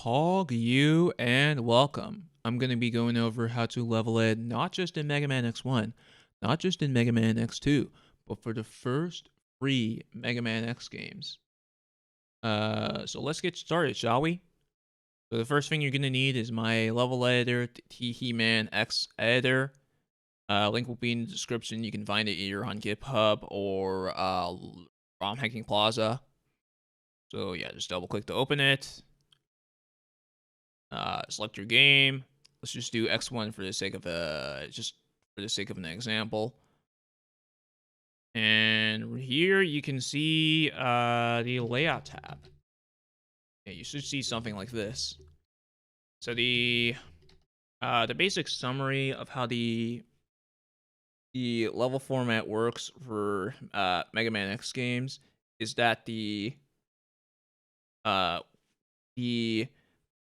Pog you and welcome. I'm going to be going over how to level it not just in MegaMan X1, not just in MegaMan X2, but for the first 3 MegaMan X games. So let's get started, shall we? So the first thing you're going to need is my level editor, MegaMan X Editor. Link will be in the description. You can find it either on GitHub or ROM Hacking Plaza. So yeah, just double click to open it. Select your game. Let's just do X1 for the sake of an example. And here you can see the layout tab. Yeah, you should see something like this. So the basic summary of how the level format works for MegaMan X games is that the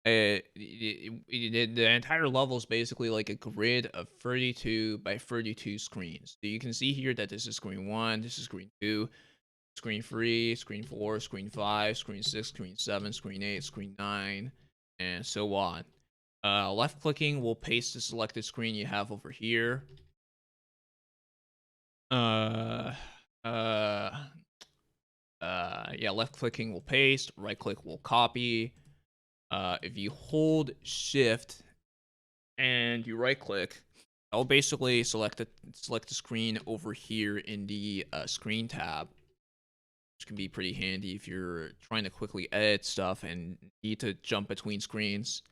entire level is basically like a grid of 32 by 32 screens. So you can see here that this is screen 1, this is screen 2, screen 3, screen 4, screen 5, screen 6, screen 7, screen 8, screen 9, and so on. Left clicking will paste the selected screen you have over here. Yeah, left clicking will paste, right click will copy. If you hold shift and you right click, I'll basically select the screen over here in the screen tab, which can be pretty handy if you're trying to quickly edit stuff and need to jump between screens.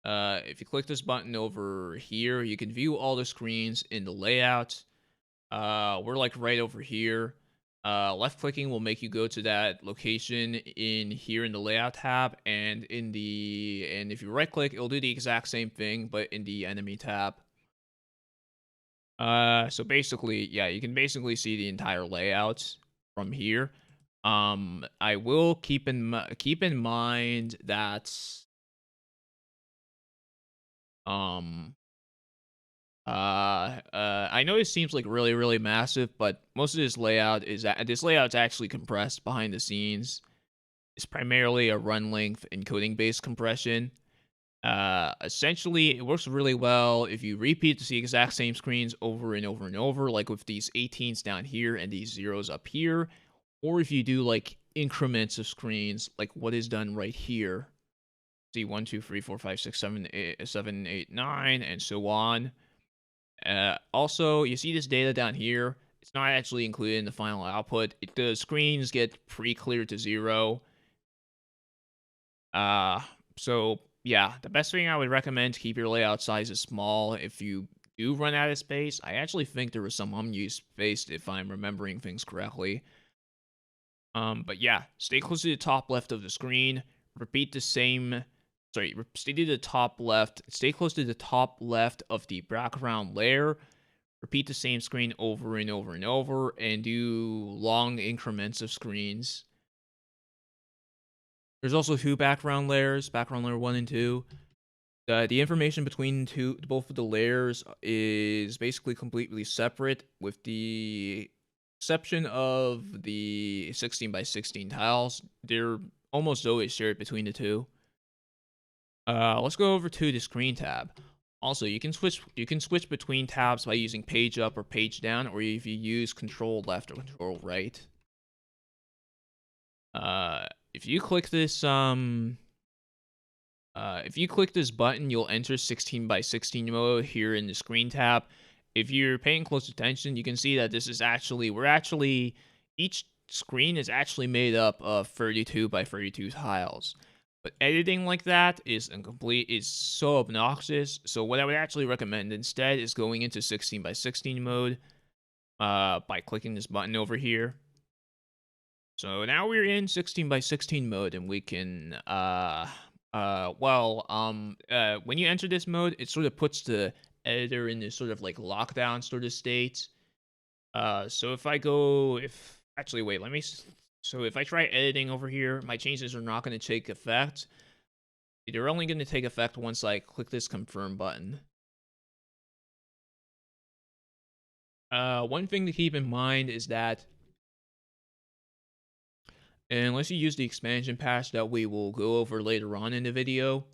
If you click this button over here, you can view all the screens in the layout. We're like right over here. Left clicking will make you go to that location in here in the layout tab, and if you right click, it'll do the exact same thing, but in the enemy tab. So basically, yeah, you can basically see the entire layout from here. I will keep in mind that I know it seems like really massive, but most of this layout's actually compressed behind the scenes. It's primarily a run length encoding based compression. Essentially, it works really well if you repeat the exact same screens over and over and over, like with these 18s down here and these zeros up here, or if you do like increments of screens, like what is done right here. See 1, 2, 3, 4, 5, 6, 7, 8, 9, and so on. Also, you see this data down here. It's not actually included in the final output. The screens get pre-cleared to 0. So yeah, the best thing I would recommend to keep your layout sizes small if you do run out of space. I actually think there was some unused space if I'm remembering things correctly. But yeah, stay close to the top left of the screen. Repeat the same. Sorry, stay to the top left. Stay close to the top left of the background layer. Repeat the same screen over and over and over, and do long increments of screens. There's also 2 background layers, background layer 1 and 2. The information between both of the layers is basically completely separate, with the exception of the 16 by 16 tiles. They're almost always shared between the 2. Let's go over to the screen tab. Also, you can switch between tabs by using page up or page down, or if you use control left or control right. If you click this button, you'll enter 16 by 16 mode here in the screen tab. If you're paying close attention, you can see that this is each screen is actually made up of 32 by 32 tiles. But editing like that is so obnoxious. So what I would actually recommend instead is going into 16 by 16 mode by clicking this button over here. So now we're in 16 by 16 mode, and we can when you enter this mode, it sort of puts the editor in this sort of like lockdown sort of state. So if I try editing over here, my changes are not going to take effect. They're only going to take effect once I click this confirm button. One thing to keep in mind is that And unless you use the expansion patch that we will go over later on in the video,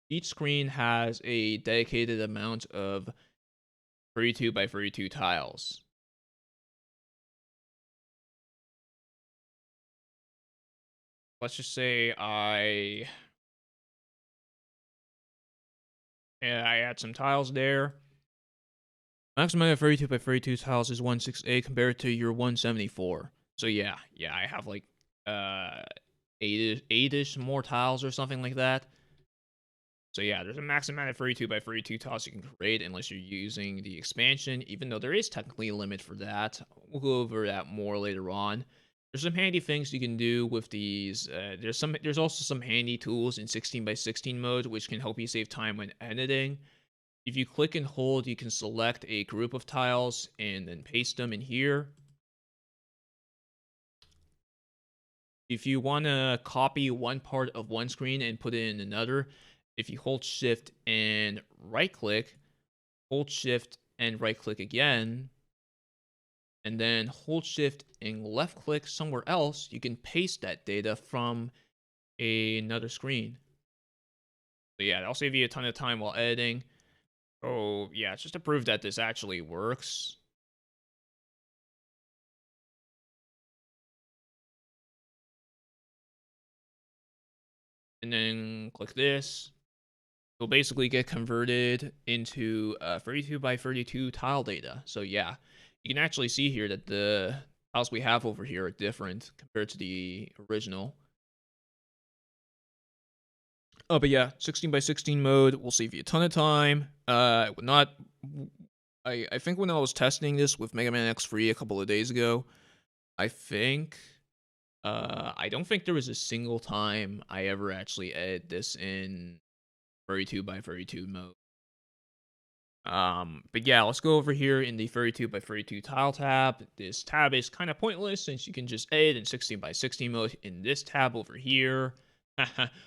each screen has a dedicated amount of 32 by 32 tiles. Let's just say I add some tiles there. Maximum of 32 by 32 tiles is 168 compared to your 174. So yeah, I have like 8ish more tiles or something like that. So yeah, there's a max amount of 32 by 32 tiles you can create unless you're using the expansion, even though there is technically a limit for that. We'll go over that more later on. There's some handy things you can do with these. There's also some handy tools in 16 by 16 mode which can help you save time when editing. If you click and hold, you can select a group of tiles and then paste them in here. If you want to copy one part of one screen and put it in another, if you hold shift and right click, hold shift and right click again, and then hold shift and left click somewhere else, you can paste that data from another screen. So yeah, that'll save you a ton of time while editing. Oh yeah, just to prove that this actually works. And then click this. It'll basically get converted into 32 by 32 tile data. So yeah, you can actually see here that the tiles we have over here are different compared to the original. Oh, but yeah, 16 by 16 mode will save you a ton of time. I think when I was testing this with MegaMan X Free a couple of days ago, I don't think there was a single time I ever actually edited this in 32 by 32 mode. But yeah, let's go over here in the 32 by 32 tile tab. This tab is kind of pointless since you can just edit in 16 by 16 mode in this tab over here.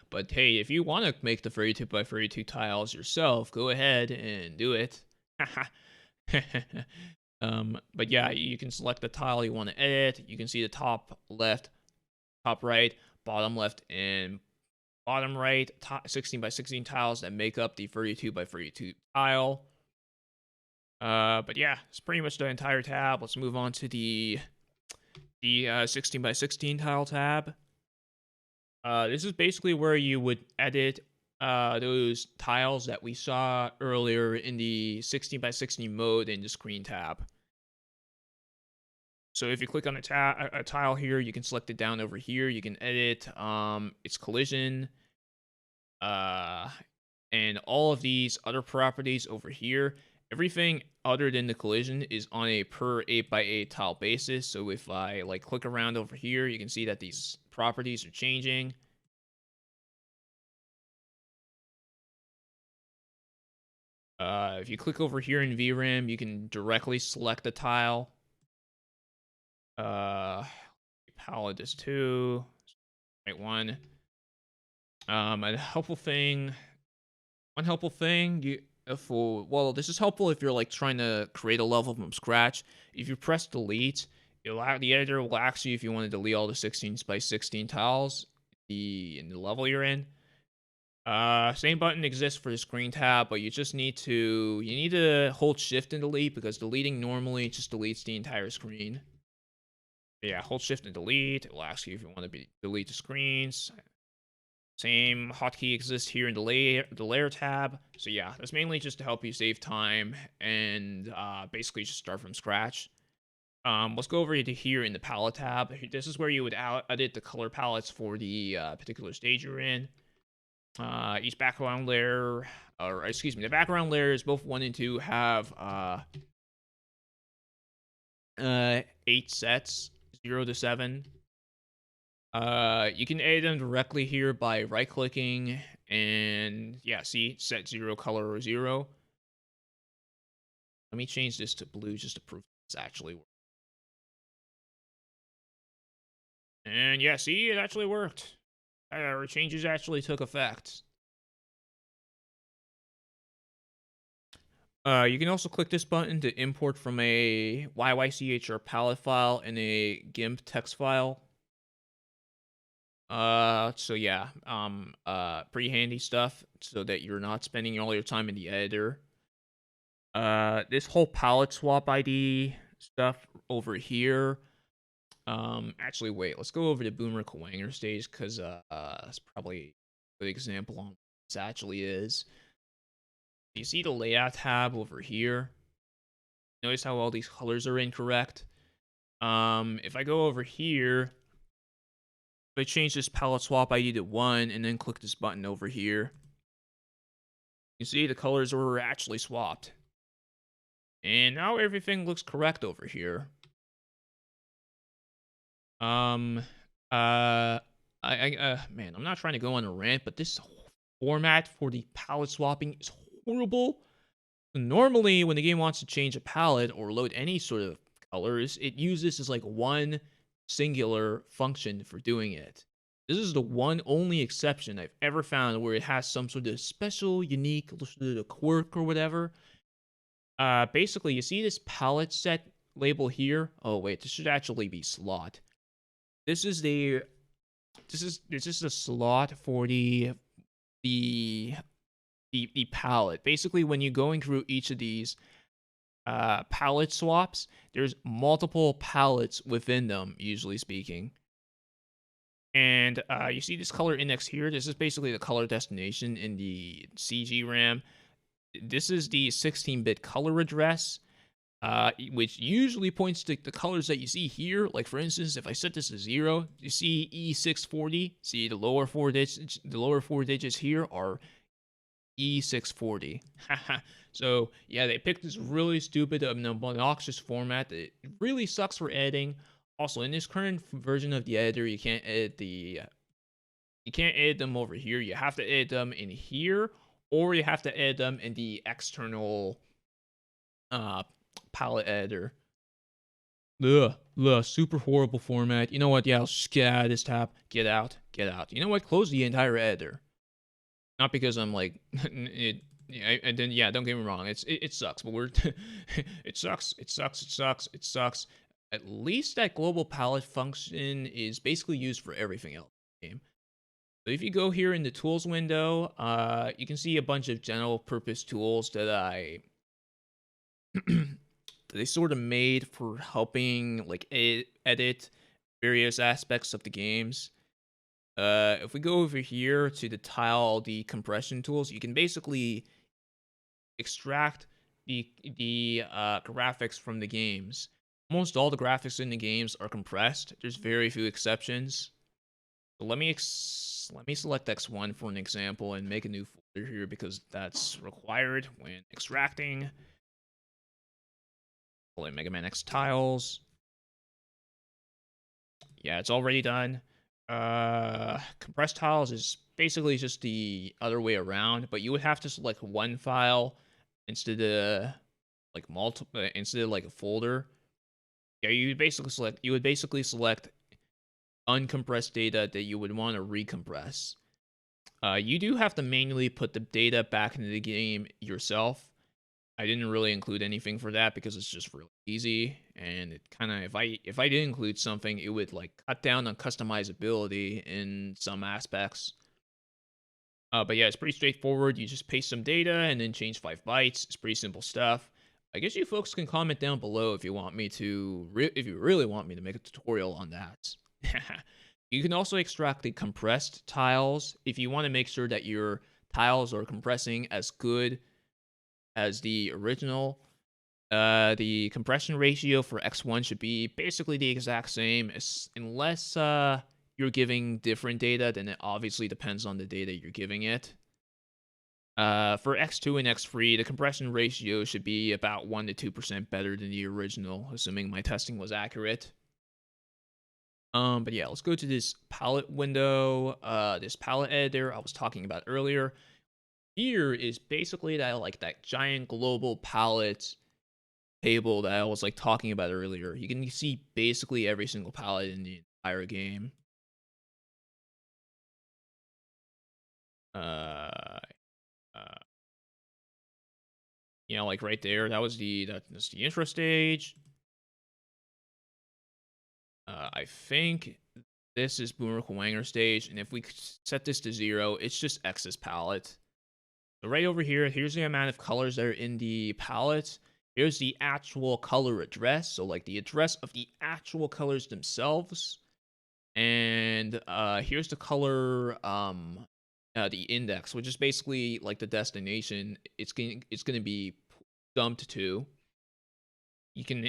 But hey, if you want to make the 32 by 32 tiles yourself, go ahead and do it. But yeah, you can select the tile you want to edit. You can see the top left, top right, bottom left, and bottom right 16 by 16 tiles that make up the 32 by 32 tile. But yeah, it's pretty much the entire tab. Let's move on to the 16 by 16 tile tab. This is basically where you would edit those tiles that we saw earlier in the 16 by 16 mode in the screen tab. So if you click on a tile here, you can select it down over here. You can edit its collision, and all of these other properties over here. Everything other than the collision is on a per 8x8 tile basis. So if I like click around over here, you can see that these properties are changing. If you click over here in VRAM, you can directly select the tile. Palette is 2, right 1. One helpful thing, this is helpful if you're like trying to create a level from scratch. If you press delete, the editor will ask you if you want to delete all the 16 by 16 tiles in the level you're in. Same button exists for the screen tab, but you need to hold shift and delete because deleting normally just deletes the entire screen. But yeah, hold shift and delete. It will ask you if you want to delete the screens. Same hotkey exists here in the layer tab. So yeah, that's mainly just to help you save time and basically just start from scratch. Let's go over to here in the palette tab. This is where you would edit the color palettes for the particular stage you're in. Each background layer, or excuse me, the background layers, both 1 and 2, have 8 sets, 0 to 7. You can edit them directly here by right-clicking, and yeah, see, set 0 color or 0. Let me change this to blue just to prove this actually works. And yeah, see, it actually worked. Our changes actually took effect. You can also click this button to import from a YYCHR palette file in a GIMP text file. So yeah, pretty handy stuff so that you're not spending all your time in the editor. This whole palette swap ID stuff over here. Actually, wait, let's go over to Boomer Kawanger stage because that's probably a good example on what this actually is. You see the layout tab over here? Notice how all these colors are incorrect. If I go over here, if I change this palette swap ID to 1 and then click this button over here, you see the colors were actually swapped. And now everything looks correct over here. Man, I'm not trying to go on a rant, but this format for the palette swapping is horrible. Normally, when the game wants to change a palette or load any sort of colors, it uses as like one singular function for doing it. This is the one only exception I've ever found where it has some sort of special, unique sort of quirk or whatever. Basically, you see this palette set label here? Oh wait, this should actually be slot. This is the slot for the palette. Basically, when you're going through each of these palette swaps, there's multiple palettes within them, usually speaking. And you see this color index here. This is basically the color destination in the CG RAM. This is the 16-bit color address, which usually points to the colors that you see here. Like for instance, if I set this to 0, you see E640. See the lower four digits. The lower four digits here are E640. So yeah, they picked this really stupid, obnoxious format that really sucks for editing. Also, in this current version of the editor, you can't edit them over here. You have to edit them in here, or you have to edit them in the external palette editor. Ugh, super horrible format. You know what? Yeah, I'll just get out of this tab. Get out. You know what? Close the entire editor. Not because I'm like it. And then yeah, don't get me wrong. It sucks, but we're it sucks. At least that global palette function is basically used for everything else in the game. So if you go here in the tools window, you can see a bunch of general purpose tools that they sort of made for helping like edit various aspects of the games. If we go over here to the tile decompression tools, you can basically extract the graphics from the games. Almost all the graphics in the games are compressed. There's very few exceptions. So let me select X1 for an example and make a new folder here because that's required when extracting. Pull in MegaMan X tiles. Yeah, it's already done. Compressed tiles is basically just the other way around, but you would have to select one file instead of like multiple instead of like a folder. Yeah, you would basically select uncompressed data that you would want to recompress. You do have to manually put the data back into the game yourself. I didn't really include anything for that because it's just really easy, and it kind of if I did include something, it would like cut down on customizability in some aspects. But yeah, it's pretty straightforward. You just paste some data and then change 5 bytes. It's pretty simple stuff. I guess you folks can comment down below if you want me to, if you really want me to make a tutorial on that. You can also extract the compressed tiles if you want to make sure that your tiles are compressing as good as the original. The compression ratio for X1 should be basically the exact same, unless you're giving different data, then it obviously depends on the data you're giving it. For X2 and X3, the compression ratio should be about 1 to 2% better than the original, assuming my testing was accurate. But yeah, let's go to this palette window, this palette editor I was talking about earlier. Here is basically that giant global palette table that I was like talking about earlier. You can see basically every single palette in the entire game. Uh, You know, like right there, that's the intro stage. I think this is Boomer Wanger stage, and if we set this to 0, it's just X's palette. So right over here, here's the amount of colors that are in the palette. Here's the actual color address, so like the address of the actual colors themselves. And here's the color, the index, which is basically like the destination it's gonna be dumped to. You can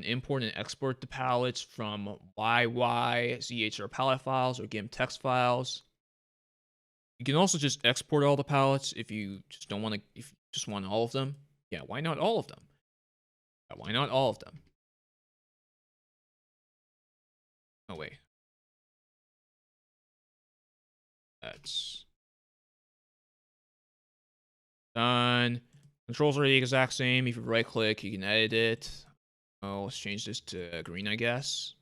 import and export the palettes from YYZHR palette files or GIMP text files. You can also just export all the palettes if you just don't want to, if you just want all of them. Yeah, why not all of them? Yeah, why not all of them? Oh wait. That's done. Controls are the exact same. If you right click, you can edit it. Oh, let's change this to green, I guess.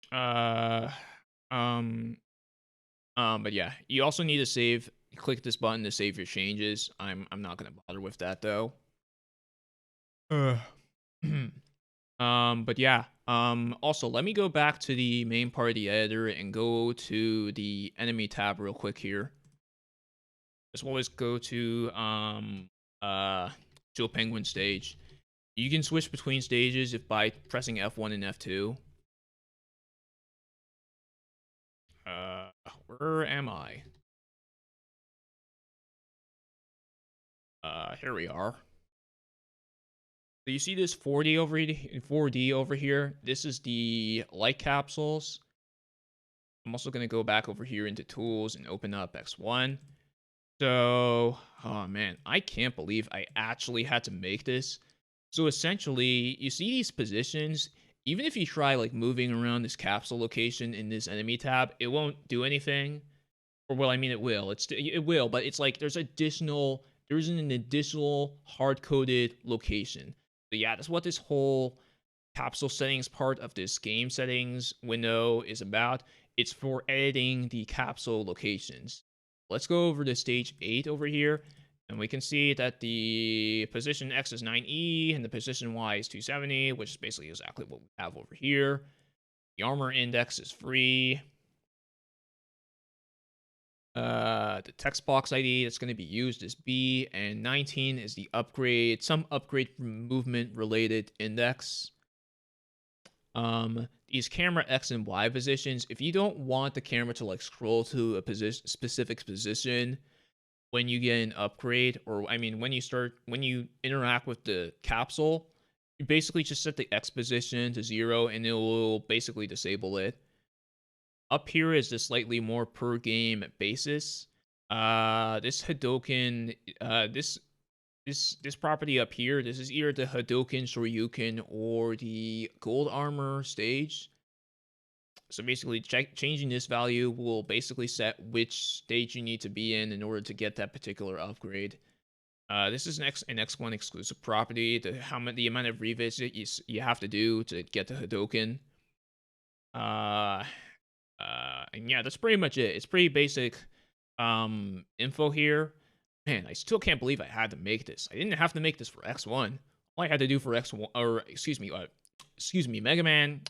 But yeah, you also need to save. Click this button to save your changes. I'm not gonna bother with that though. But yeah. Also, let me go back to the main part of the editor and go to the enemy tab real quick here. As well as go to Joe Penguin stage. You can switch between stages if by pressing F1 and F2. Where am I? Here we are. So you see this 4D over here? This is the light capsules. I'm also going to go back over here into tools and open up X1. So, oh man, I can't believe I actually had to make this. So essentially, you see these positions, even if you try like moving around this capsule location in this enemy tab, it won't do anything. Or well, I mean it will. It will, but it's like there's an additional hard-coded location. So yeah, that's what this whole capsule settings part of this game settings window is about. It's for editing the capsule locations. Let's go over to stage 8 over here, and we can see that the position X is 9E and the position Y is 270, which is basically exactly what we have over here. The armor index is free. The text box ID that's going to be used is B, and 19 is the upgrade, some upgrade movement related index. These camera X and Y positions, if you don't want the camera to like scroll to a specific position when you get an upgrade, or I mean when you interact with the capsule, you basically just set the X position to 0 and it will basically disable it. Up here is the slightly more per game basis. This Hadoken, this property up here, this is either the Hadoken, Shoryuken, or the Gold Armor stage. So basically, changing this value will basically set which stage you need to be in order to get that particular upgrade. This is an X1 exclusive property. The amount of revisit you have to do to get the Hadoken. And yeah, that's pretty much it. It's pretty basic info here. Man, I still can't believe I had to make this. I didn't have to make this for X1. All I had to do for X1, or excuse me, MegaMan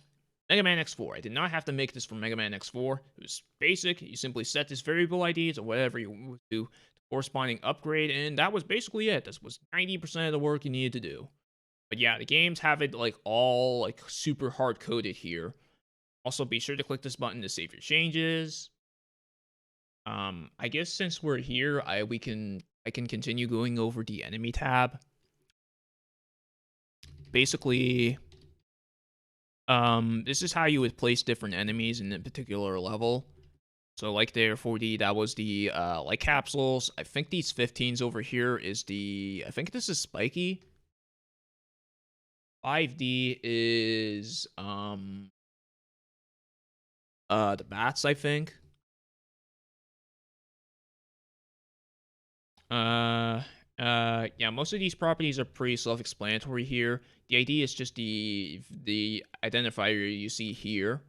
X4. I did not have to make this for MegaMan X4. It was basic. You simply set this variable ID to whatever you do, corresponding upgrade, and that was basically it. This was 90% of the work you needed to do. But yeah, the games have it like all like super hard coded here. Also, be sure to click this button to save your changes. I guess since we're here, I can continue going over the enemy tab. Basically, this is how you would place different enemies in a particular level. So like there, 4D, that was the light capsules. I think these 15s over here is I think this is Spiky. 5D is the bats, I think. Yeah, most of these properties are pretty self-explanatory here. The ID is just the identifier you see here.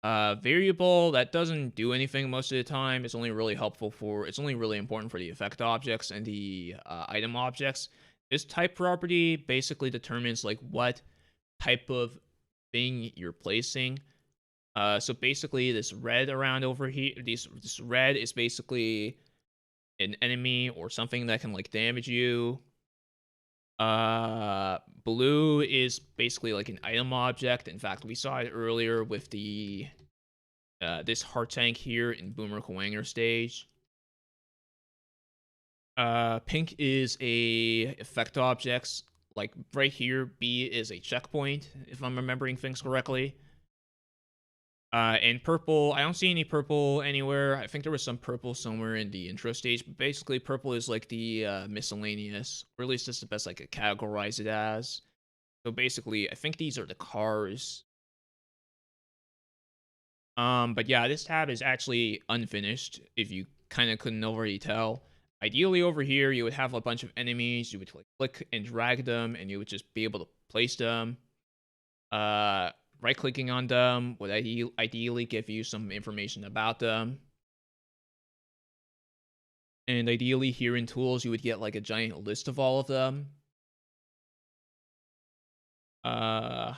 Variable that doesn't do anything most of the time. It's only really it's only really important for the effect objects and the item objects. This type property basically determines like what type of thing you're placing. So basically this red around over here, this red is basically an enemy or something that can like damage you. Blue is basically like an item object. In fact, we saw it earlier with the this heart tank here in Boomer Kawanger stage. Pink is a effect objects. Like right here, B is a checkpoint, if I'm remembering things correctly. And purple, I don't see any purple anywhere. I think there was some purple somewhere in the intro stage, but basically purple is like the miscellaneous, or at least that's the best I could categorize it as. So basically, I think these are the cars. But yeah, this tab is actually unfinished, if you kind of couldn't already tell. Ideally over here, you would have a bunch of enemies, you would like click and drag them, and you would just be able to place them. Right-clicking on them would ideally give you some information about them. And ideally here in tools, you would get like a giant list of all of them. Yeah,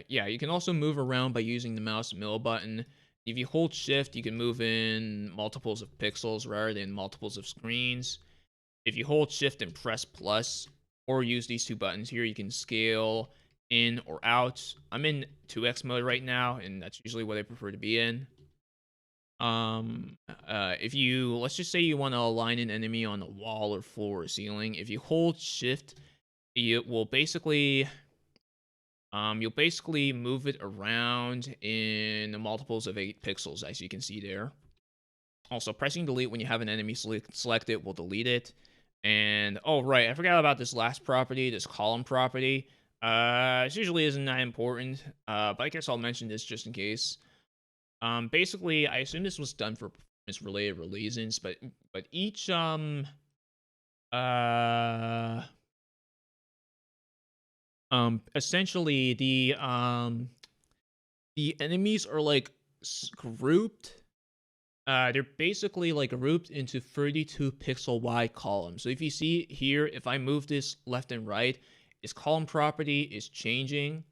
you can also move around by using the mouse middle button. If you hold shift, you can move in multiples of pixels rather than multiples of screens. If you hold shift and press plus, or use these two buttons here, you can scale in or out. I'm in 2x mode right now, and that's usually what I prefer to be in. If you, let's just say you want to align an enemy on a wall or floor or ceiling, if you hold shift, it will basically, you'll basically move it around in multiples of 8 pixels, as you can see there. Also, pressing delete when you have an enemy selected will delete it. And, oh, right, I forgot about this last property, this column property. This usually isn't that important, but I guess I'll mention this just in case. Basically, I assume this was done for performance-related reasons, but each, essentially, the enemies are, like, grouped. They're basically like grouped into 32 pixel wide columns. So if you see here, if I move this left and right, its column property is changing.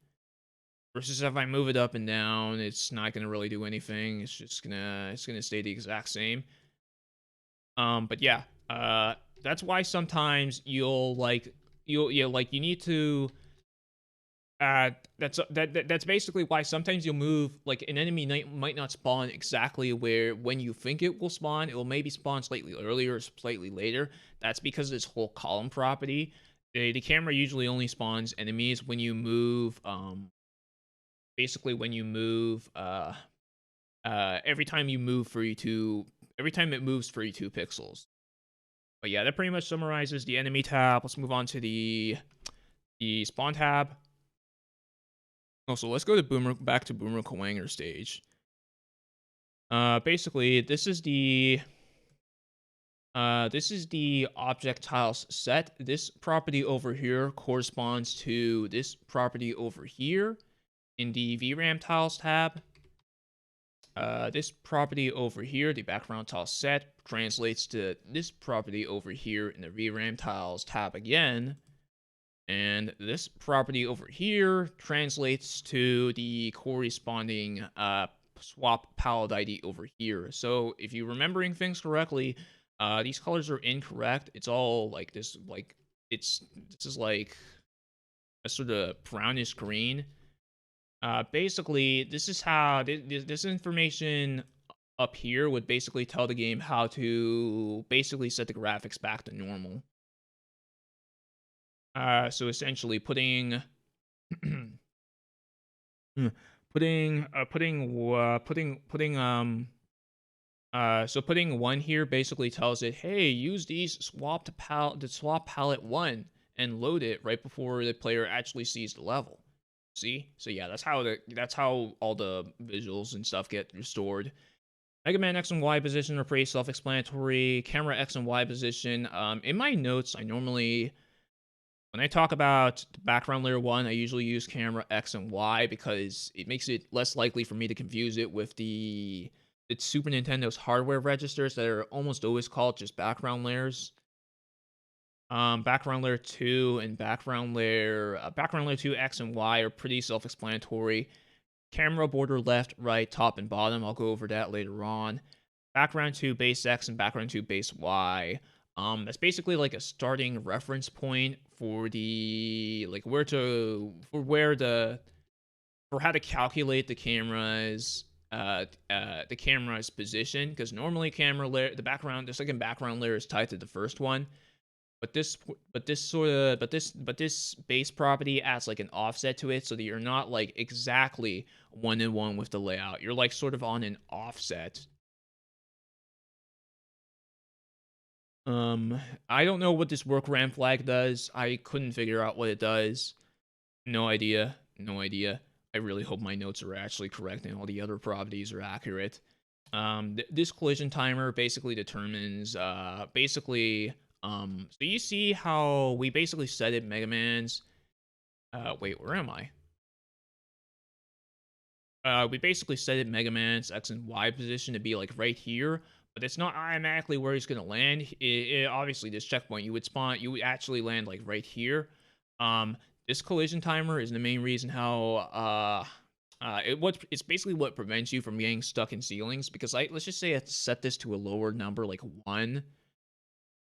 Versus if I move it up and down, it's not gonna really do anything. It's gonna stay the exact same. But yeah, that's why sometimes you need to. That's basically why sometimes you'll move, like an enemy might not spawn exactly when you think it will spawn. It will maybe spawn slightly earlier or slightly later. That's because of this whole column property. The camera usually only spawns enemies when you move, basically when you move, every time it moves 32 pixels. But yeah, that pretty much summarizes the enemy tab. Let's move on to the spawn tab. Also, let's go to back to Boomer Kawanger stage. Basically, this is the object tiles set. This property over here corresponds to this property over here in the Vram Tiles tab. This property over here, the background tile set, translates to this property over here in the VRAM Tiles tab again. And this property over here translates to the corresponding swap palette ID over here. So if you're remembering things correctly, these colors are incorrect. It's all like this, like this is like a sort of brownish green. Basically, this is how this information up here would basically tell the game how to basically set the graphics back to normal. So essentially putting putting 1 here basically tells it, hey, use these swap palette 1 and load it right before the player actually sees the level. See? So yeah, that's how all the visuals and stuff get restored. MegaMan X and Y position are pretty self-explanatory. Camera X and Y position. In my notes, I normally, when I talk about background layer 1, I usually use camera X and Y because it makes it less likely for me to confuse it with the Super Nintendo's hardware registers that are almost always called just background layers. Background layer 2 and background layer 2 X and Y are pretty self-explanatory. Camera border left, right, top, and bottom. I'll go over that later on. Background 2 base X and background 2 base Y. That's basically like a starting reference point for the for how to calculate the camera's position, because normally the second background layer is tied to the first one. But this base property adds like an offset to it, so that you're not like exactly 1-to-1 with the layout. You're like sort of on an offset. I don't know what this work RAM flag does. I couldn't figure out what it does. No idea. No idea. I really hope my notes are actually correct and all the other properties are accurate. This collision timer basically determines so you see how we basically set it MegaMan's wait, where am I? We basically set it MegaMan's X and Y position to be like right here, but it's not automatically where he's gonna land. Obviously this checkpoint you would actually land like right here. This collision timer is the main reason how it's basically what prevents you from getting stuck in ceilings, because let's just say I set this to a lower number like 1.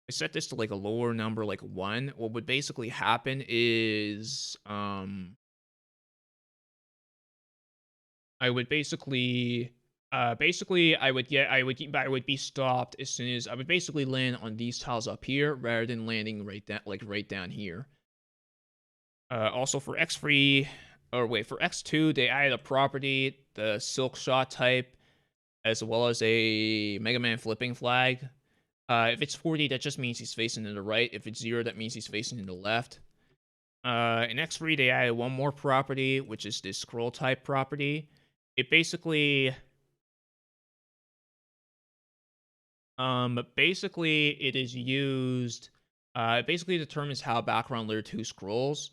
I set this to like a lower number like 1. What would basically happen is I would basically I would be stopped as soon as I would basically land on these tiles up here rather than landing right down here. Also for X3 for X2 they added a property, the silk shot type, as well as a MegaMan flipping flag. If it's 40, that just means he's facing to the right. If it's 0, that means he's facing to the left. In X3, they added one more property, which is this scroll type property. It basically it is used. It basically determines how background layer 2 scrolls.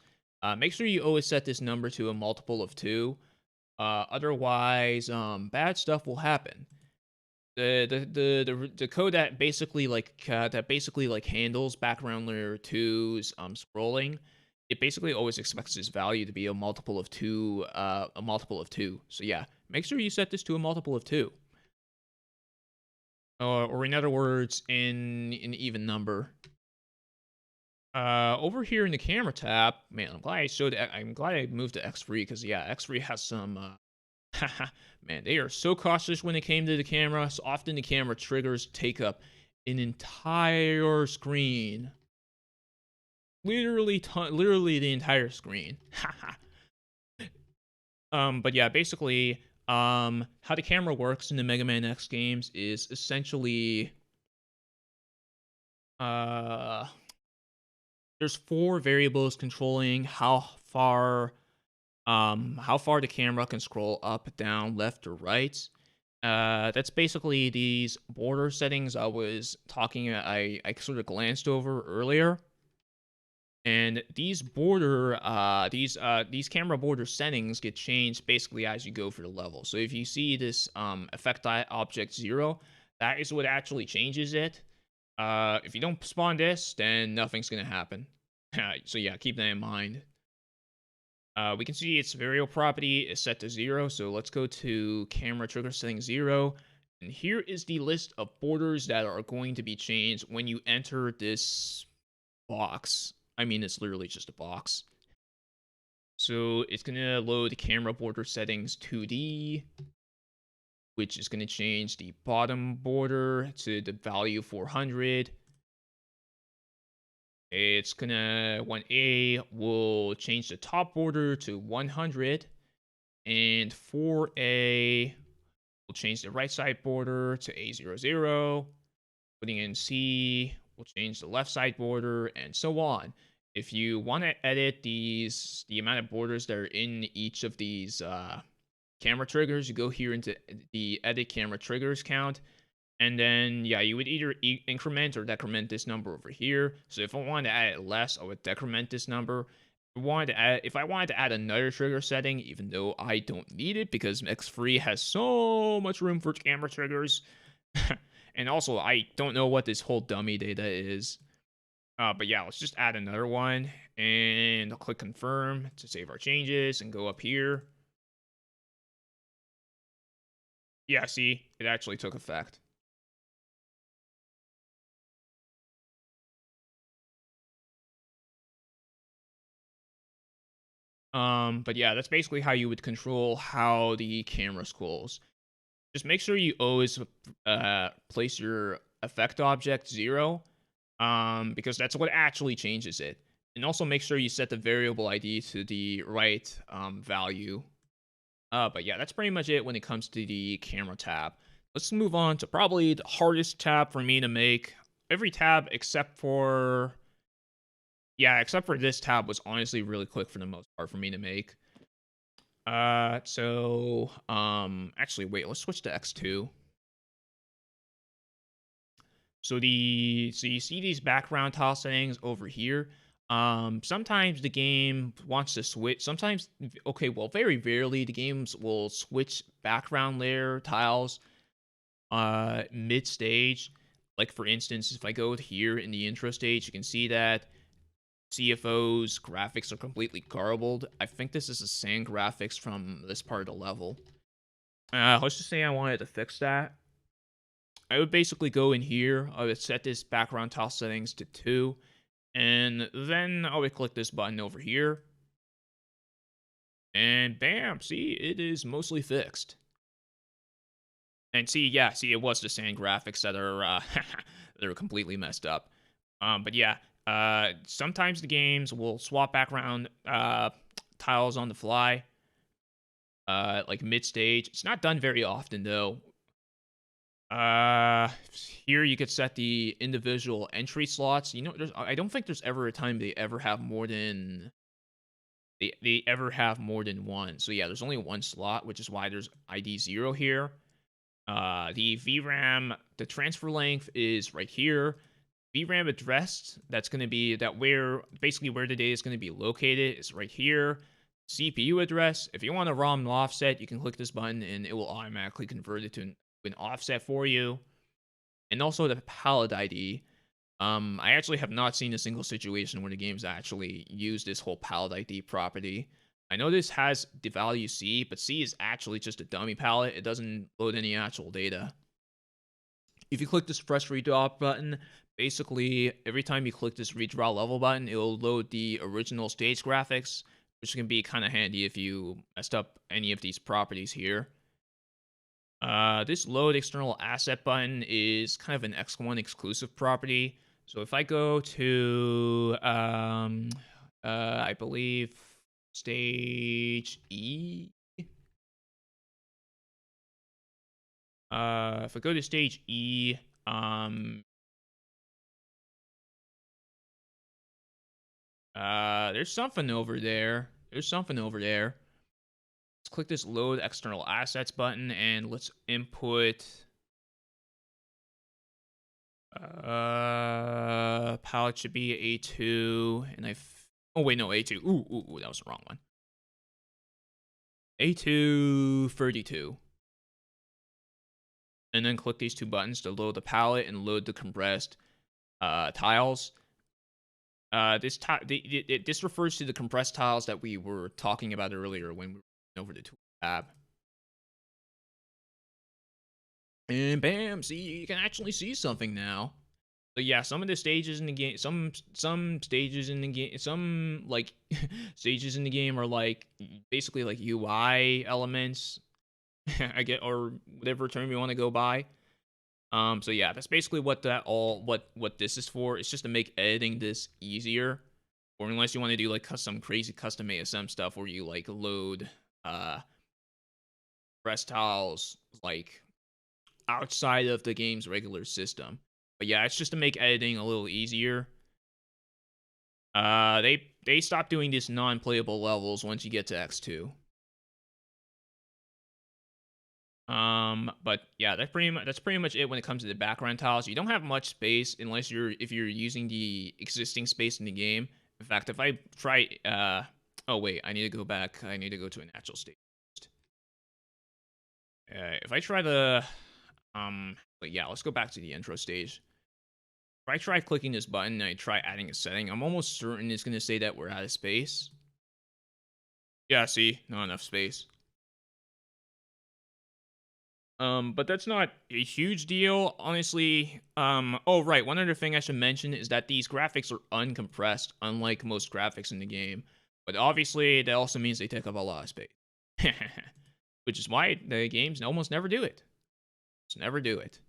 Make sure you always set this number to a multiple of 2. Otherwise, bad stuff will happen. The code that basically handles background layer 2's scrolling, it basically always expects this value to be a multiple of 2. So yeah, make sure you set this to a multiple of 2. Or in other words, in an even number. Over here in the camera tab, man, I'm glad I moved to X3, because yeah, X3 has some man, they are so cautious when it came to the camera. So often the camera triggers take up an entire screen. Literally the entire screen. But yeah, basically, how the camera works in the MegaMan X games is essentially there's 4 variables controlling how far the camera can scroll up, down, left, or right. That's basically these border settings I was I sort of glanced over earlier. And these camera border settings get changed basically as you go through the level. So if you see this effect object 0, that is what actually changes it. If you don't spawn this, then nothing's gonna happen. So yeah, keep that in mind. We can see its variable property is set to 0, so let's go to camera trigger setting 0. And here is the list of borders that are going to be changed when you enter this box. I mean, it's literally just a box. So it's going to load camera border settings 2D, which is going to change the bottom border to the value 400. It's gonna, 1A will change the top border to 100, and 4A will change the right side border to A00. Putting in C will change the left side border, and so on. If you want to edit the amount of borders that are in each of these camera triggers, you go here into the edit camera triggers count. And then, yeah, you would either increment or decrement this number over here. So if I wanted to add it less, I would decrement this number. If I wanted to add another trigger setting, even though I don't need it because X3 has so much room for camera triggers. And also, I don't know what this whole dummy data is. But yeah, let's just add another one and I'll click confirm to save our changes and go up here. Yeah, see, it actually took effect. But yeah, that's basically how you would control how the camera scrolls. Just make sure you always place your effect object 0, because that's what actually changes it. And also make sure you set the variable ID to the right value. But yeah, that's pretty much it when it comes to the camera tab. Let's move on to probably the hardest tab for me to make. Every tab except for this tab was honestly really quick for the most part for me to make. Actually, wait, let's switch to X2. So you see these background tile settings over here. Sometimes the game wants to switch. Sometimes, okay, well, very rarely the games will switch background layer tiles mid stage. Like for instance, if I go here in the intro stage, you can see that CFO's graphics are completely garbled. I think this is the same graphics from this part of the level. Let's just say I wanted to fix that. I would basically go in here. I would set this background tile settings to 2. And then I would click this button over here. And bam, see, it is mostly fixed. And see, it was the same graphics that are that are completely messed up. But yeah, sometimes the games will swap background tiles on the fly, like mid stage. It's not done very often though. Here you could set the individual entry slots. I don't think there's ever a time they ever have more than one. So yeah, there's only one slot, which is why there's ID 0 here. The VRAM, the transfer length is right here. VRAM address, that's going to be basically where the data is going to be located is right here. CPU address, if you want a ROM offset, you can click this button and it will automatically convert it to an offset for you. And also the palette ID. I actually have not seen a single situation where the game's actually used this whole palette ID property. I know this has the value C, but C is actually just a dummy palette. It doesn't load any actual data. If you click this fresh redraw button, basically every time you click this redraw level button, it will load the original stage graphics, which can be kind of handy if you messed up any of these properties here. This load external asset button is kind of an X1 exclusive property. So if I go to, I believe stage E. If I go to stage E, there's something over there. Let's click this load external assets button and let's input palette should be A2 and oh wait, no, A2. Ooh, that was the wrong one. A2 32. And then click these two buttons to load the palette and load the compressed tiles. This refers to the compressed tiles that we were talking about earlier when we went over the tool tab. And bam, see, you can actually see something now. So yeah, some of the stages in the game, some stages in the game, some like stages in the game are like basically like UI elements, I get, or whatever term you want to go by. So yeah, that's basically what this is for. It's just to make editing this easier, or unless you want to do like some crazy custom ASM stuff where you like load rest tiles like outside of the game's regular system. But yeah, it's just to make editing a little easier. They stopped doing these non-playable levels once you get to X2. But yeah, that's pretty much it when it comes to the background tiles. You don't have much space unless if you're using the existing space in the game. In fact, if I try oh wait, I need to go back. I need to go to a natural state. If I try the but yeah, let's go back to the intro stage. If I try clicking this button and I try adding a setting, I'm almost certain it's gonna say that we're out of space. Yeah, see, not enough space. But that's not a huge deal, honestly. Oh right, one other thing I should mention is that these graphics are uncompressed, unlike most graphics in the game. But obviously, that also means they take up a lot of space, which is why the games almost never do it. Just never do it.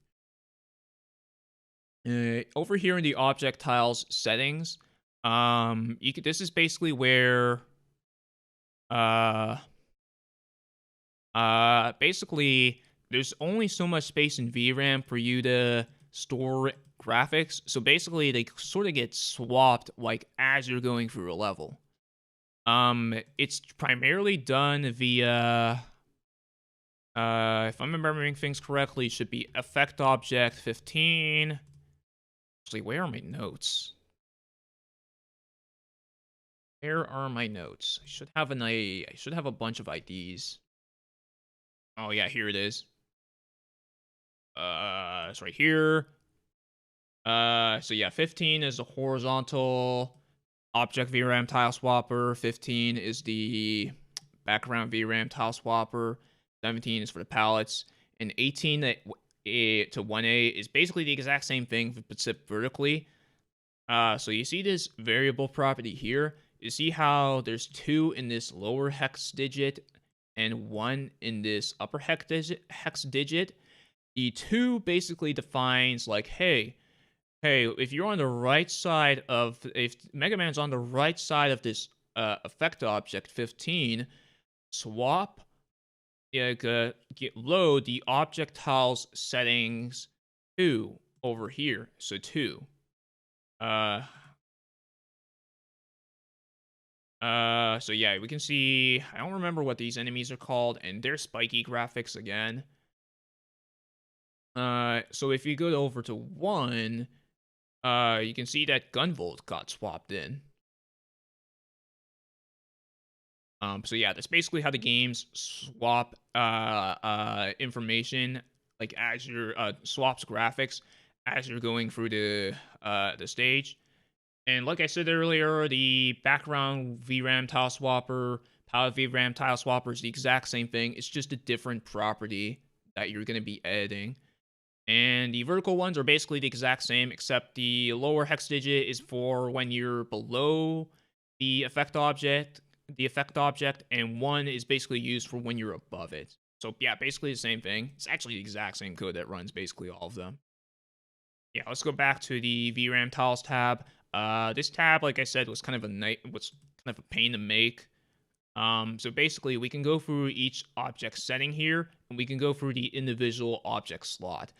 Over here in the object tiles settings, this is basically where uh basically, there's only so much space in VRAM for you to store graphics. So basically, they sort of get swapped like as you're going through a level. It's primarily done via, if I'm remembering things correctly, it should be effect object 15. Actually, where are my notes? Where are my notes? I should have I should have a bunch of IDs. Oh yeah, here it is. It's right here. So yeah, 15 is the horizontal object VRAM tile swapper. 15 is the background VRAM tile swapper. 17 is for the palettes, and 18 to 1A is basically the exact same thing but set vertically. So you see this variable property here. You see how there's 2 in this lower hex digit and 1 in this upper hex digit. The 2 basically defines like, hey, if you're on the right side of, if MegaMan's on the right side of this effect object 15, swap, load the object tiles settings 2 over here. So 2. So yeah, we can see, I don't remember what these enemies are called, and they're spiky graphics again. So if you go over to 1, you can see that Gunvolt got swapped in. So yeah, that's basically how the games swap information, like as your swaps graphics as you're going through the stage. And like I said earlier, the background VRAM tile swapper, palette VRAM tile swapper is the exact same thing. It's just a different property that you're going to be editing. And the vertical ones are basically the exact same, except the lower hex digit is for when you're below the effect object, and 1 is basically used for when you're above it. So yeah, basically the same thing. It's actually the exact same code that runs basically all of them. Yeah, let's go back to the VRAM Tiles tab. This tab, like I said, was kind of a pain to make. So basically, we can go through each object setting here, and we can go through the individual object slot.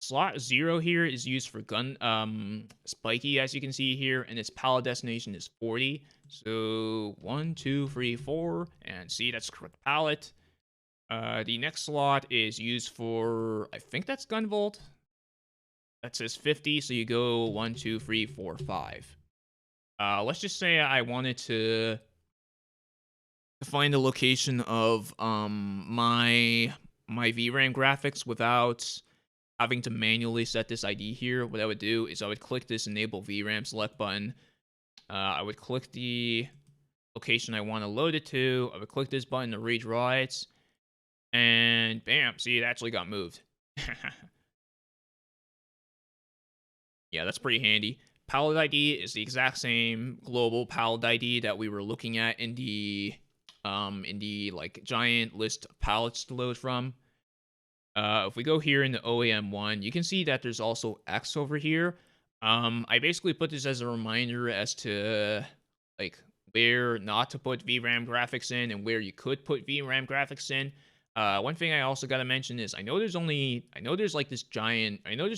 Slot 0 here is used for gun spiky, as you can see here, and its palette destination is 40. So 1, 2, 3, 4, and see, that's correct palette. The next slot is used for, I think that's Gunvolt. That says 50, so you go 1, 2, 3, 4, 5. Let's just say I wanted to find the location of my VRAM graphics without having to manually set this ID here. What I would do is I would click this enable VRAM select button. I would click the location I want to load it to. I would click this button to redraw it. And bam, see, it actually got moved. Yeah, that's pretty handy. Palette ID is the exact same global palette ID that we were looking at in the like giant list of palettes to load from. If we go here in the OAM1, you can see that there's also X over here. I basically put this as a reminder as to like where not to put VRAM graphics in and where you could put VRAM graphics in. One thing I also gotta mention is I know there's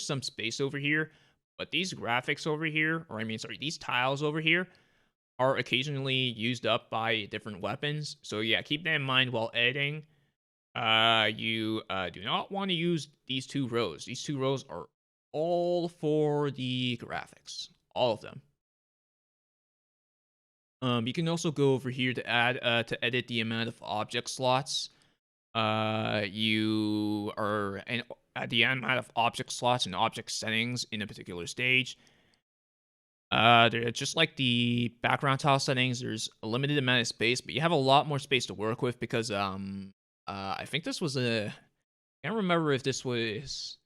some space over here, but these graphics over here, these tiles over here are occasionally used up by different weapons. So yeah, keep that in mind while editing. You do not want to use these two rows. These two rows are all for the graphics, all of them. You can also go over here to add to edit the amount of object slots. You are and the amount of object slots and object settings in a particular stage. They're just like the background tile settings. There's a limited amount of space, but you have a lot more space to work with because I think this was I can't remember if this was.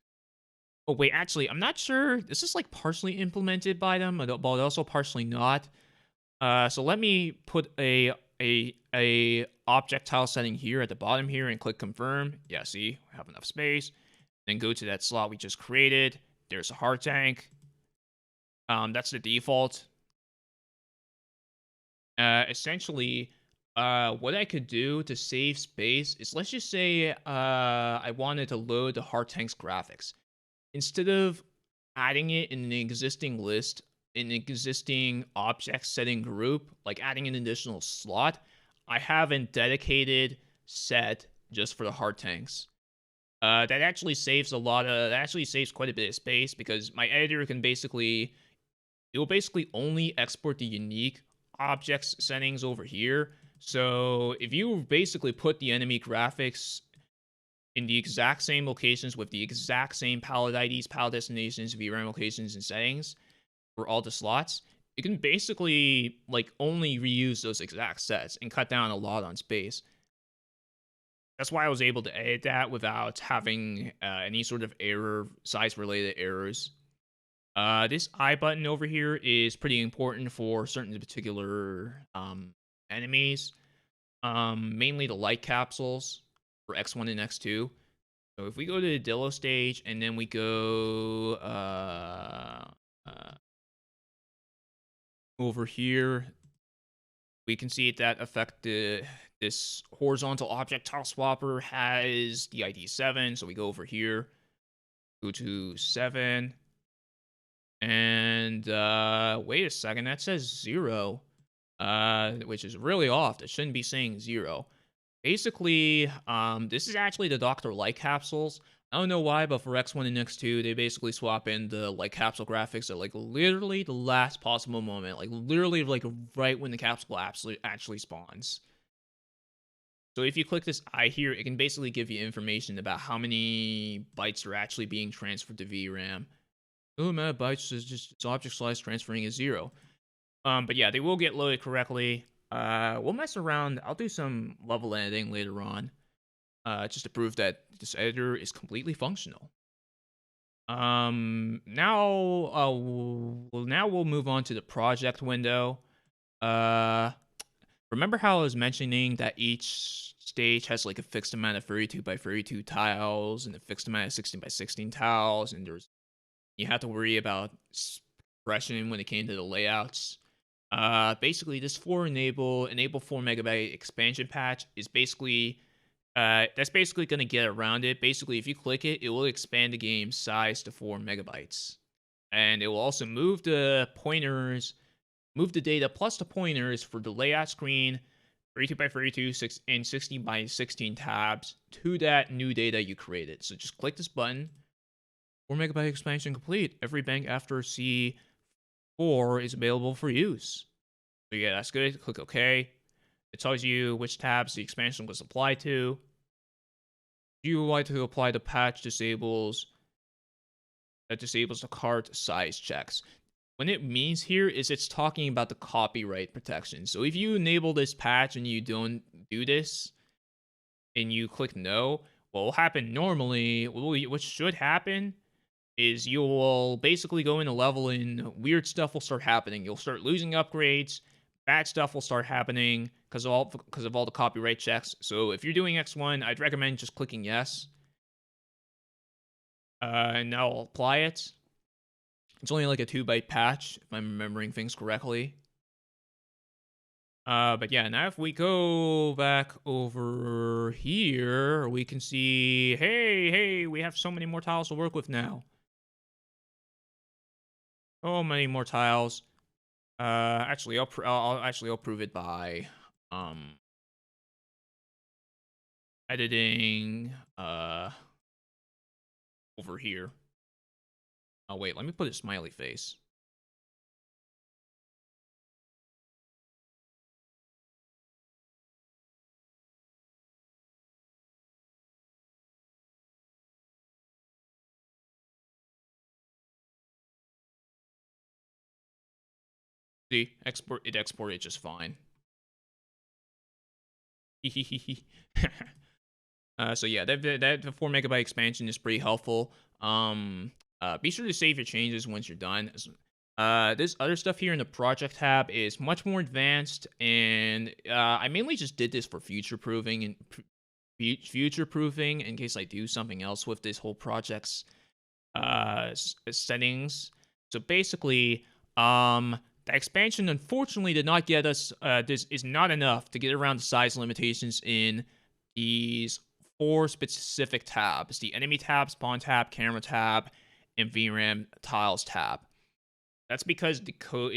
Oh wait, actually, I'm not sure. This is like partially implemented by them, but also partially not. So let me put a object tile setting here at the bottom here and click confirm. Yeah, see, we have enough space. Then go to that slot we just created. There's a heart tank. That's the default. Essentially, what I could do to save space is, let's just say I wanted to load the heart tank's graphics. Instead of adding it in an existing list, in an existing object setting group, like adding an additional slot, I have a dedicated set just for the heart tanks. That actually saves quite a bit of space because my editor can basically, it will basically only export the unique objects settings over here. So if you basically put the enemy graphics in the exact same locations with the exact same palette IDs, palette destinations, VRAM locations, and settings for all the slots, you can basically like only reuse those exact sets and cut down a lot on space. That's why I was able to edit that without having any sort of error, size related errors. This I button over here is pretty important for certain particular enemies, mainly the light capsules for X1 and X2. So if we go to the Dillo stage and then we go over here, we can see that this horizontal object tile swapper has the ID 7. So we go over here, go to 7, and wait a second, that says 0, which is really off. It shouldn't be saying 0. Basically, this is actually the Dr. Light capsules. I don't know why, but for X1 and X2, they basically swap in the light capsule graphics at like literally the last possible moment, like literally like right when the capsule actually spawns. So if you click this eye here, it can basically give you information about how many bytes are actually being transferred to VRAM. Oh, amount of bytes is just its object size transferring is 0. But yeah, they will get loaded correctly. We'll mess around. I'll do some level editing later on, just to prove that this editor is completely functional. Now we'll move on to the project window. Remember how I was mentioning that each stage has like a fixed amount of 32 by 32 tiles and a fixed amount of 16 by 16 tiles, and you have to worry about suppression when it came to the layouts. Basically, this 4 enable 4 megabyte expansion patch is basically that's basically going to get around it. Basically, if you click it, it will expand the game size to 4 megabytes, and it will also move the pointers, move the data plus the pointers for the layout screen, 32 by 32, 6 and 16 by 16 tabs to that new data you created. So just click this button. 4 megabyte expansion complete. Every bank after C4 is available for use. So yeah, that's good. Click OK. It tells you which tabs the expansion was applied to. If you would like to apply the patch disables the cart size checks. What it means here is it's talking about the copyright protection. So if you enable this patch and you don't do this and you click no, what will happen normally, what should happen is you will basically go in a level and weird stuff will start happening. You'll start losing upgrades, bad stuff will start happening because of all the copyright checks. So if you're doing X1, I'd recommend just clicking yes. And now I'll apply it. It's only like a 2 byte patch, if I'm remembering things correctly. But yeah, now if we go back over here, we can see, hey, we have so many more tiles to work with now. So many more tiles. Actually, I'll prove it by editing over here. Oh wait, let me put a smiley face. See, it exported just fine. So yeah, that 4 megabyte expansion is pretty helpful. Be sure to save your changes once you're done. This other stuff here in the project tab is much more advanced, and I mainly just did this for future proofing and future proofing in case I do something else with this whole project's settings. So basically, the expansion unfortunately did not get us. This is not enough to get around the size limitations in these 4 specific tabs: the enemy tab, spawn tab, camera tab, and VRAM Tiles tab. That's because the code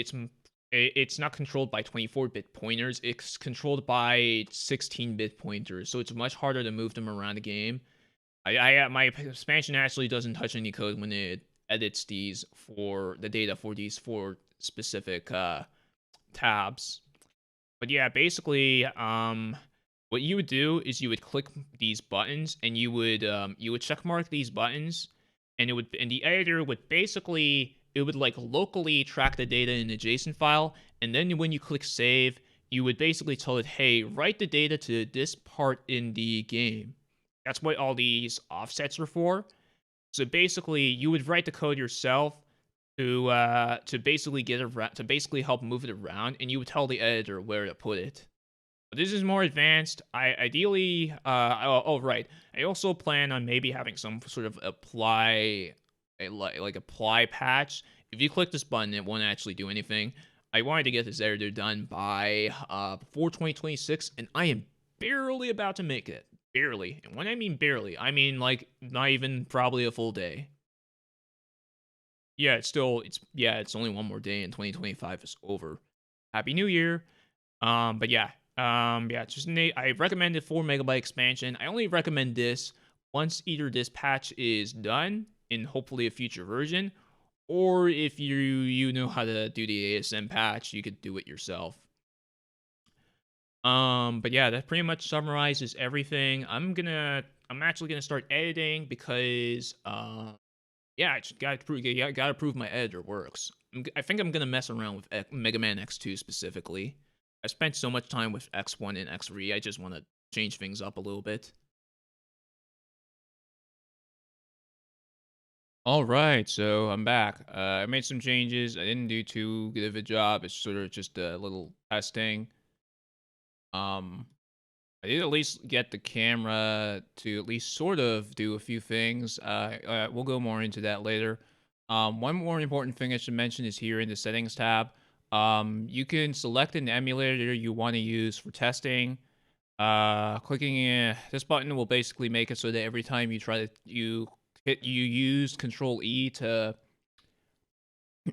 it's not controlled by 24-bit pointers. It's controlled by 16-bit pointers, so it's much harder to move them around the game. My expansion actually doesn't touch any code when it edits these for the data for these 4 specific tabs. But yeah, basically, what you would do is you would click these buttons and you would check mark these buttons, and the editor would basically, it would like locally track the data in a JSON file, and then when you click save, you would basically tell it, hey, write the data to this part in the game. That's what all these offsets are for. So basically, you would write the code yourself to basically to basically help move it around, and you would tell the editor where to put it. But this is more advanced. I ideally, right. I also plan on maybe having some sort of apply patch. If you click this button, it won't actually do anything. I wanted to get this editor done by before 2026, and I am barely about to make it. Barely. And when I mean barely, I mean like not even probably a full day. Yeah, it's only one more day and 2025 is over. Happy New Year. But yeah. Yeah, I recommend the 4 megabyte expansion. I only recommend this once either this patch is done in hopefully a future version, or if you know how to do the ASM patch, you could do it yourself. But yeah, that pretty much summarizes everything. I'm actually gonna start editing because yeah, I just gotta prove my editor works. I think I'm gonna mess around with MegaMan X2 specifically. I spent so much time with X1 and X3. I just want to change things up a little bit. All right, so I'm back. I made some changes. I didn't do too good of a job. It's sort of just a little testing. Um, I did at least get the camera to at least sort of do a few things. We'll go more into that later. One more important thing I should mention is here in the settings tab. You can select an emulator you want to use for testing. Clicking this button will basically make it so that every time you try to you use Control E to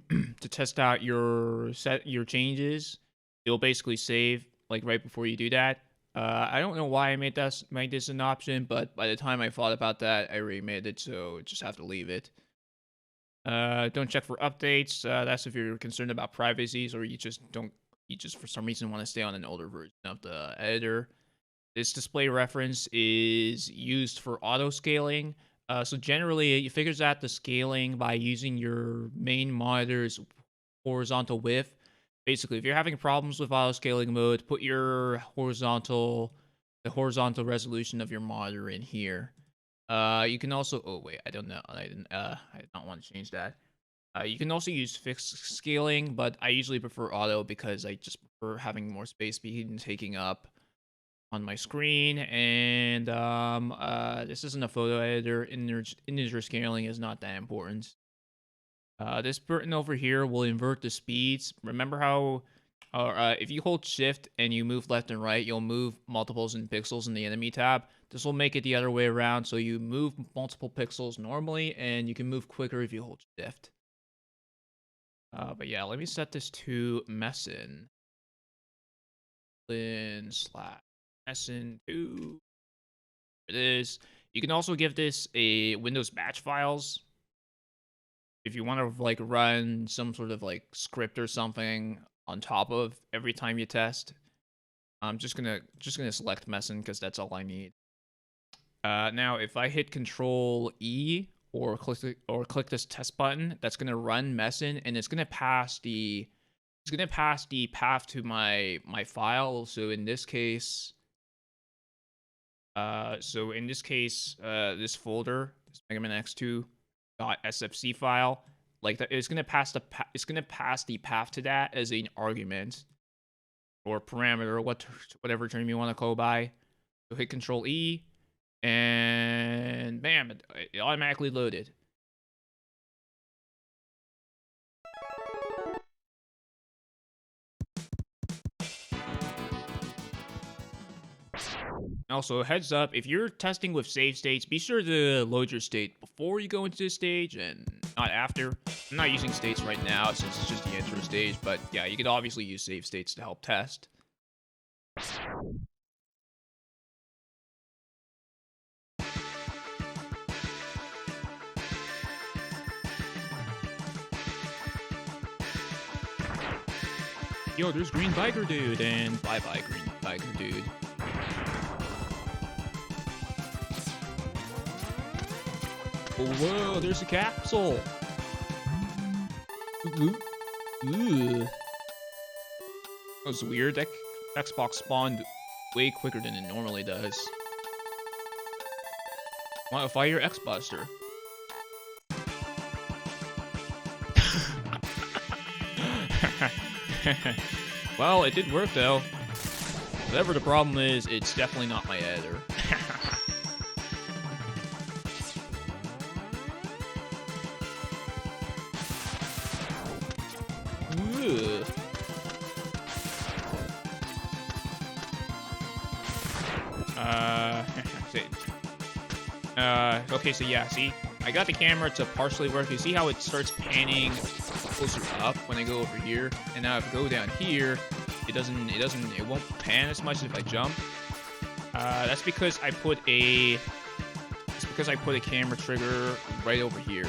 to test out your changes, it'll basically save like right before you do that. I don't know why I made this an option, but by the time I thought about that, I already made it, so just have to leave it. Don't check for updates. That's if you're concerned about privacies or you just for some reason want to stay on an older version of the editor. This display reference is used for auto scaling. So generally, it figures out the scaling by using your main monitor's horizontal width. Basically, if you're having problems with auto scaling mode, put the horizontal resolution of your monitor in here. You can also, oh wait, I don't know, I don't want to change that. You can also use fixed scaling, but I usually prefer auto because I just prefer having more space being taking up on my screen. And this isn't a photo editor. Integer scaling is not that important. This button over here will invert the speeds. Remember how if you hold shift and you move left and right, you'll move multiples in pixels in the enemy tab. This will make it the other way around, so you move multiple pixels normally, and you can move quicker if you hold shift. But yeah, let me set this to Messin. Then /Messin2. It is. You can also give this a Windows batch files if you want to like run some sort of like script or something on top of every time you test. I'm just gonna select Messen because that's all I need. Now, if I hit Control E or click this test button, that's gonna run Messen, and it's gonna pass the path to my file. So in this case, this folder, this MegaMan X2.sfc file, like that, it's gonna pass the path to that as an argument or parameter, whatever term you want to call by. So hit Control E, and bam, it automatically loaded. Also, heads up, if you're testing with save states, be sure to load your state before you go into the stage and not after. I'm not using states right now since it's just the intro stage, but yeah, you could obviously use save states to help test. Yo, there's Green Biker Dude, and bye-bye, Green Biker Dude. Oh, whoa, there's a capsule. Ooh. That was weird. That Xbox spawned way quicker than it normally does. Modify your X-Buster. Well, it did work though. Whatever the problem is, it's definitely not my editor. Okay, so yeah, see? I got the camera to partially work. You see how it starts panning closer up when I go over here? And now if I go down here, it won't pan as much if I jump. That's because I put a camera trigger right over here.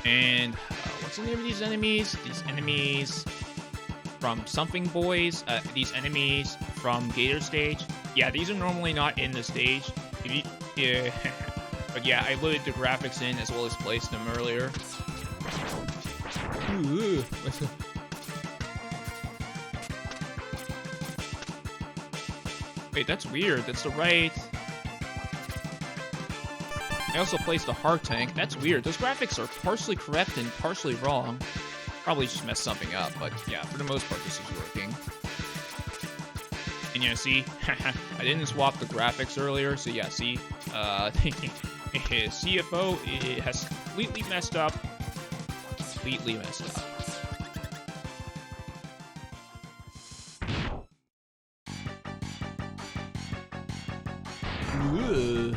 And what's the name of these enemies? These enemies from Something Boys. These enemies from Gator Stage. Yeah, these are normally not in the stage. Yeah. But yeah, I loaded the graphics in as well as placed them earlier. Ooh. Wait, that's weird. That's the right. I also placed a heart tank. That's weird. Those graphics are partially correct and partially wrong. Probably just messed something up, but yeah, for the most part, this is working. And yeah, see, I didn't swap the graphics earlier, so yeah, see, CFO has completely messed up. Completely messed up. Ooh.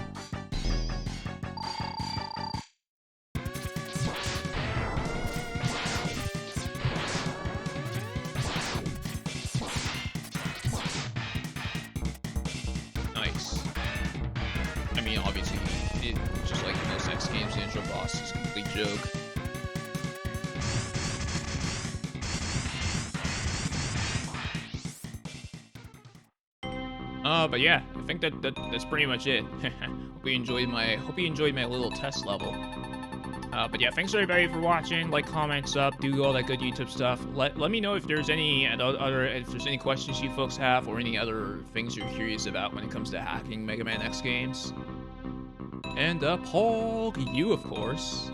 Nice. I mean, obviously, just like most X games, the intro boss is a complete joke. But yeah, I think that's pretty much it. Hope you enjoyed my little test level. But yeah, thanks everybody for watching. Like, comment, sub, do all that good YouTube stuff. Let me know if there's any questions you folks have or any other things you're curious about when it comes to hacking Mega Man X games. And Paul, you of course.